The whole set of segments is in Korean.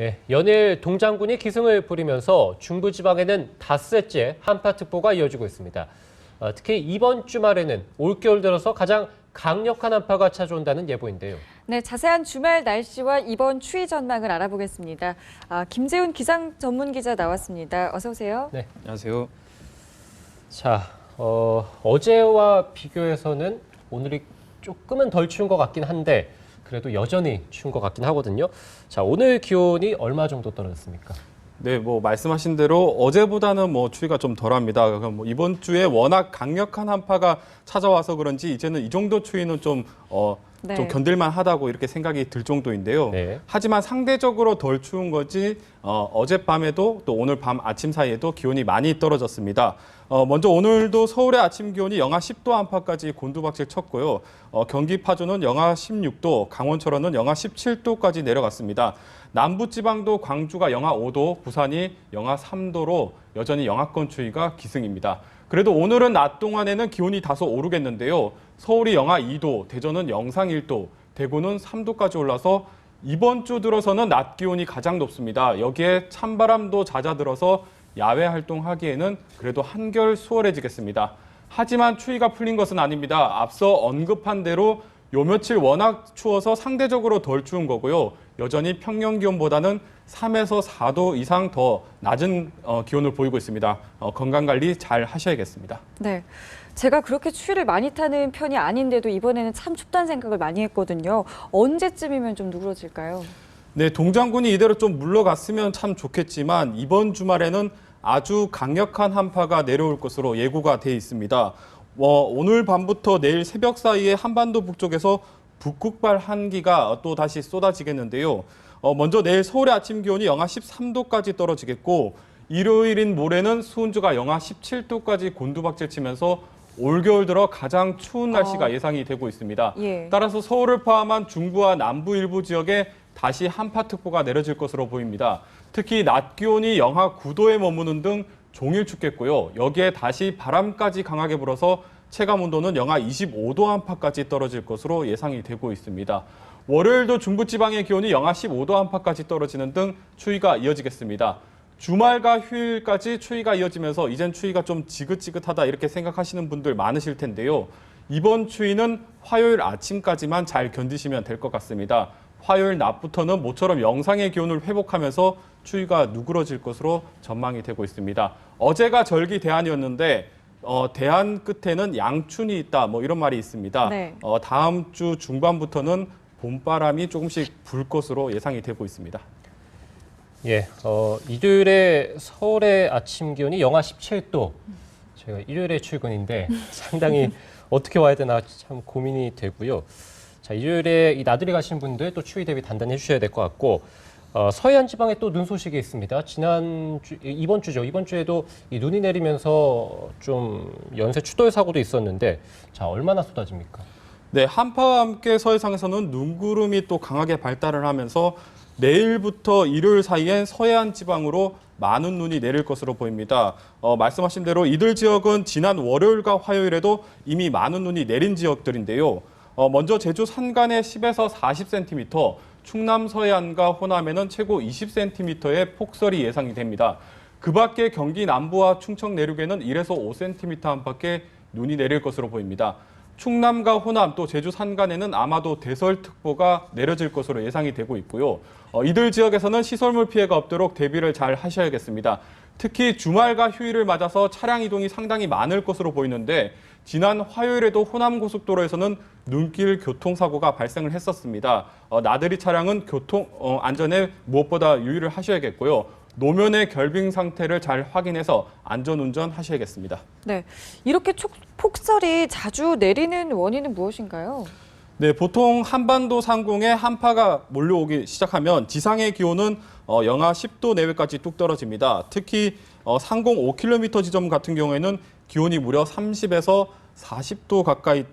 예, 연일 동장군이 기승을 부리면서 중부지방에는 닷새째 한파특보가 이어지고 있습니다. 특히 이번 주말에는 올겨울 들어서 가장 강력한 한파가 찾아온다는 예보인데요. 네, 자세한 주말 날씨와 이번 추위 전망을 알아보겠습니다. 김재훈 기상 전문 기자 나왔습니다. 어서 오세요. 네, 안녕하세요. 자, 어제와 비교해서는 오늘이 조금은 덜 추운 것 같긴 한데 그래도 여전히 추운 것 같긴 하거든요. 자, 오늘 기온이 얼마 정도 떨어졌습니까? 네, 말씀하신 대로 어제보다는 추위가 좀 덜합니다. 그럼 이번 주에 워낙 강력한 한파가 찾아와서 그런지 이제는 이 정도 추위는 좀 견딜만 하다고 이렇게 생각이 들 정도인데요. 네. 하지만 상대적으로 덜 추운 거지 어젯밤에도 또 오늘 밤 아침 사이에도 기온이 많이 떨어졌습니다. 먼저 오늘도 서울의 아침 기온이 영하 10도 안팎까지 곤두박질 쳤고요. 경기 파주는 영하 16도, 강원 철원은 영하 17도까지 내려갔습니다. 남부지방도 광주가 영하 5도, 부산이 영하 3도로 여전히 영하권 추위가 기승입니다. 그래도 오늘은 낮 동안에는 기온이 다소 오르겠는데요. 서울이 영하 2도, 대전은 영상 1도, 대구는 3도까지 올라서 이번 주 들어서는 낮 기온이 가장 높습니다. 여기에 찬바람도 잦아들어서 야외 활동하기에는 그래도 한결 수월해지겠습니다. 하지만 추위가 풀린 것은 아닙니다. 앞서 언급한 대로 요 며칠 워낙 추워서 상대적으로 덜 추운 거고요. 여전히 평년 기온보다는 3에서 4도 이상 더 낮은 기온을 보이고 있습니다. 건강관리 잘 하셔야겠습니다. 네, 제가 그렇게 추위를 많이 타는 편이 아닌데도 이번에는 참 춥다는 생각을 많이 했거든요. 언제쯤이면 좀 누그러질까요? 네, 동장군이 이대로 좀 물러갔으면 참 좋겠지만 이번 주말에는 아주 강력한 한파가 내려올 것으로 예고가 돼 있습니다. 오늘 밤부터 내일 새벽 사이에 한반도 북쪽에서 북극발 한기가 또 다시 쏟아지겠는데요. 먼저 내일 서울의 아침 기온이 영하 13도까지 떨어지겠고 일요일인 모레는 수은주가 영하 17도까지 곤두박질 치면서 올겨울 들어 가장 추운 날씨가 예상이 되고 있습니다. 예. 따라서 서울을 포함한 중부와 남부 일부 지역에 다시 한파특보가 내려질 것으로 보입니다. 특히 낮 기온이 영하 9도에 머무는 등 종일 춥겠고요. 여기에 다시 바람까지 강하게 불어서 체감 온도는 영하 25도 안팎까지 떨어질 것으로 예상이 되고 있습니다. 월요일도 중부지방의 기온이 영하 15도 안팎까지 떨어지는 등 추위가 이어지겠습니다. 주말과 휴일까지 추위가 이어지면서 이젠 추위가 좀 지긋지긋하다 이렇게 생각하시는 분들 많으실 텐데요. 이번 추위는 화요일 아침까지만 잘 견디시면 될 것 같습니다. 화요일 낮부터는 모처럼 영상의 기온을 회복하면서 추위가 누그러질 것으로 전망이 되고 있습니다. 어제가 절기 대한이었는데 대한 끝에는 양춘이 있다 이런 말이 있습니다. 네. 다음 주 중반부터는 봄바람이 조금씩 불 것으로 예상이 되고 있습니다. 예, 일요일에 서울의 아침 기온이 영하 17도. 제가 일요일에 출근인데 상당히 어떻게 와야 되나 참 고민이 되고요. 자, 일요일에 이 나들이 가신 분들 또 추위 대비 단단히 해주셔야 될 것 같고 서해안 지방에 또 눈 소식이 있습니다. 이번 주죠. 이번 주에도 이 눈이 내리면서 좀 연쇄 추돌 사고도 있었는데 자, 얼마나 쏟아집니까? 네, 한파와 함께 서해상에서는 눈구름이 또 강하게 발달을 하면서 내일부터 일요일 사이엔 서해안 지방으로 많은 눈이 내릴 것으로 보입니다. 말씀하신 대로 이들 지역은 지난 월요일과 화요일에도 이미 많은 눈이 내린 지역들인데요. 먼저 제주 산간에 10에서 40cm, 충남 서해안과 호남에는 최고 20cm의 폭설이 예상이 됩니다. 그 밖에 경기 남부와 충청 내륙에는 1에서 5cm 안팎의 눈이 내릴 것으로 보입니다. 충남과 호남 또 제주 산간에는 아마도 대설특보가 내려질 것으로 예상이 되고 있고요. 이들 지역에서는 시설물 피해가 없도록 대비를 잘 하셔야겠습니다. 특히 주말과 휴일을 맞아서 차량 이동이 상당히 많을 것으로 보이는데 지난 화요일에도 호남고속도로에서는 눈길 교통사고가 발생을 했었습니다. 나들이 차량은 교통 안전에 무엇보다 유의를 하셔야겠고요. 노면의 결빙 상태를 잘 확인해서 안전운전 하셔야겠습니다. 네, 이렇게 폭설이 자주 내리는 원인은 무엇인가요? 네, 보통 한반도 상공에 한파가 몰려오기 시작하면 지상의 기온은 영하 10도 내외까지 뚝 떨어집니다. 특히 상공 5km 지점 같은 경우에는 기온이 무려 30에서 40도 가까이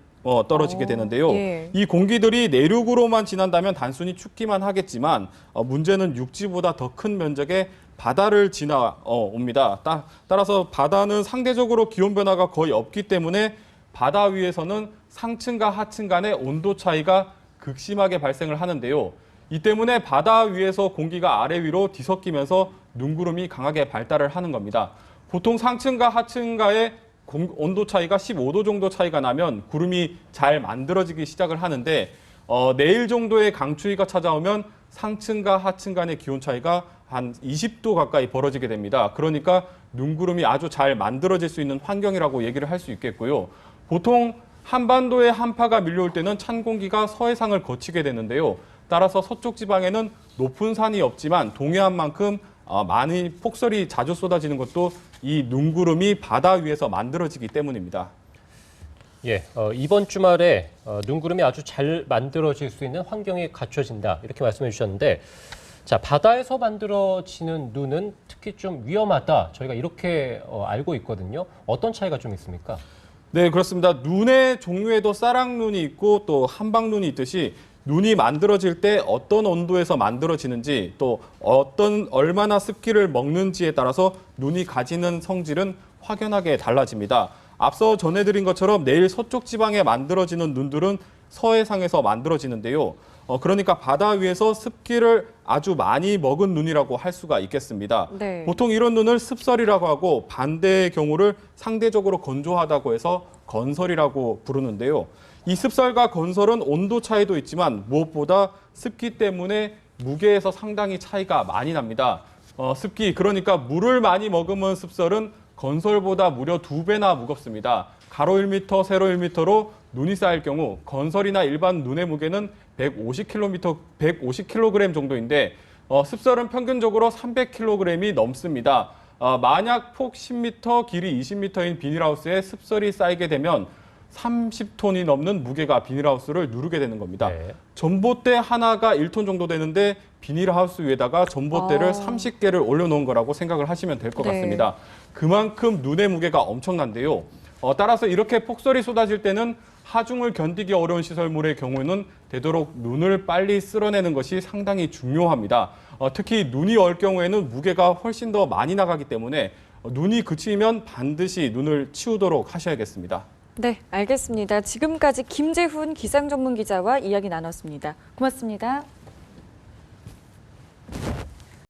떨어지게 되는데요. 예. 이 공기들이 내륙으로만 지난다면 단순히 춥기만 하겠지만 문제는 육지보다 더 큰 면적의 바다를 지나옵니다. 따라서 바다는 상대적으로 기온 변화가 거의 없기 때문에 바다 위에서는 상층과 하층 간의 온도 차이가 극심하게 발생을 하는데요. 이 때문에 바다 위에서 공기가 아래 위로 뒤섞이면서 눈구름이 강하게 발달을 하는 겁니다. 보통 상층과 하층과의 온도 차이가 15도 정도 차이가 나면 구름이 잘 만들어지기 시작을 하는데 내일 정도의 강추위가 찾아오면 상층과 하층 간의 기온 차이가 한 20도 가까이 벌어지게 됩니다. 그러니까 눈구름이 아주 잘 만들어질 수 있는 환경이라고 얘기를 할 수 있겠고요. 보통 한반도의 한파가 밀려올 때는 찬 공기가 서해상을 거치게 되는데요. 따라서 서쪽 지방에는 높은 산이 없지만 동해안만큼 많이 폭설이 자주 쏟아지는 것도 이 눈구름이 바다 위에서 만들어지기 때문입니다. 예, 이번 주말에 눈구름이 아주 잘 만들어질 수 있는 환경이 갖춰진다 이렇게 말씀해 주셨는데 자, 바다에서 만들어지는 눈은 특히 좀 위험하다 저희가 이렇게 알고 있거든요. 어떤 차이가 좀 있습니까? 네, 그렇습니다. 눈의 종류에도 싸락눈이 있고 또 한방눈이 있듯이 눈이 만들어질 때 어떤 온도에서 만들어지는지 또 얼마나 습기를 먹는지에 따라서 눈이 가지는 성질은 확연하게 달라집니다. 앞서 전해드린 것처럼 내일 서쪽 지방에 만들어지는 눈들은 서해상에서 만들어지는데요. 그러니까 바다 위에서 습기를 아주 많이 먹은 눈이라고 할 수가 있겠습니다. 네. 보통 이런 눈을 습설이라고 하고 반대의 경우를 상대적으로 건조하다고 해서 건설이라고 부르는데요. 이 습설과 건설은 온도 차이도 있지만 무엇보다 습기 때문에 무게에서 상당히 차이가 많이 납니다. 습기, 그러니까 물을 많이 머금은 습설은 건설보다 무려 2배나 무겁습니다. 가로 1m, 세로 1m로 눈이 쌓일 경우 건설이나 일반 눈의 무게는 150kg 정도인데 습설은 평균적으로 300kg이 넘습니다. 만약 폭 10m, 길이 20m인 비닐하우스에 습설이 쌓이게 되면 30톤이 넘는 무게가 비닐하우스를 누르게 되는 겁니다. 네. 전봇대 하나가 1톤 정도 되는데 비닐하우스 위에다가 전봇대를 30개를 올려놓은 거라고 생각을 하시면 될 것 네. 같습니다. 그만큼 눈의 무게가 엄청난데요. 따라서 이렇게 폭설이 쏟아질 때는 하중을 견디기 어려운 시설물의 경우에는 되도록 눈을 빨리 쓸어내는 것이 상당히 중요합니다. 특히 눈이 얼 경우에는 무게가 훨씬 더 많이 나가기 때문에 눈이 그치면 반드시 눈을 치우도록 하셔야겠습니다. 네, 알겠습니다. 지금까지 김재훈 기상전문기자와 이야기 나눴습니다. 고맙습니다.